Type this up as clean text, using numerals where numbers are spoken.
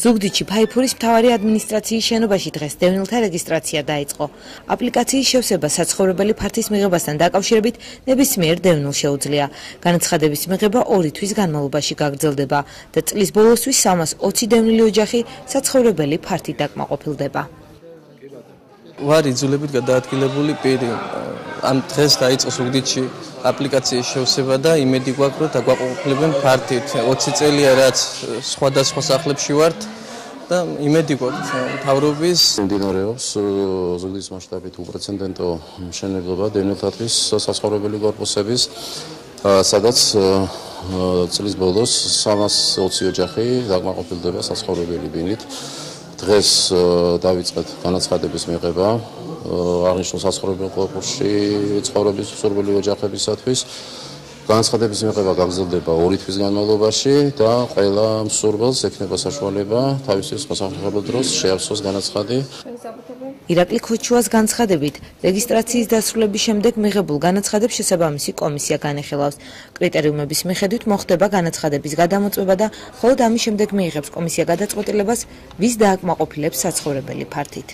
ზუგდიდში ფაიფურის მთავარი ადმინისტრაციის შენობაში დღეს დევნილთა რეგისტრაცია დაიწყო. აპლიკაციის შევსება საცხოვრებელი ფართის მიღებასთან დაკავშირებით ნებისმიერ დევნილს შეუძლია. განაცხადების მიღება 2 თვის განმავლობაში გაგრძელდება და წლის ბოლოსთვის 320 დევნილი ოჯახი საცხოვრებელი ფართით დაკმაყოფილდება. ვარ იძულებით გადაადგილებული პირი. ამ დღეს დაიწყო ზუგდიდში აპლიკაციის შევსება და იმედი გვაქვს, რომ დაგვაყოფილებენ ფართით. 20 წელია რაც სხვადასხვა სახლებში ვართ და იმედი გვაქვს მთავრობის. მიმდინარეობს ზუგდიდის მასშტაბით უპრეცედენტო მშენებლობა დევნილთათვის საცხოვრებელი კორპუსების, სადაც წლის ბოლოს 320 ოჯახი დაკმაყოფილდება საცხოვრებელი ბინით. დღეს დავიწყეთ განაცხადების მიღება აღნიშნულ საცხოვრებელ კორპუსში ცხოვრების მსურველი ოჯახებისათვის. განაცხადების მიღება გაგრძელდება 2 თვის განმავლობაში და ყველა მსურველს ექნება საშუალება თავისი სასახლეობელ დროს შეავსოს განაცხადი. ირაკლი ქოჩუას განცხადებით, რეგისტრაციის დასრულების შემდეგ მიღებულ განაცხადებს შესაბამისი კომისია განეხილავს. კრიტერიუმების მიხედვით მოხდება განაცხადების გადამოწმება და მხოლოდ ამის შემდეგ მიიღებს კომისია გადაწყვეტილებას, ვის დააკმაყოფილებს საცხოვრებელი ფართით.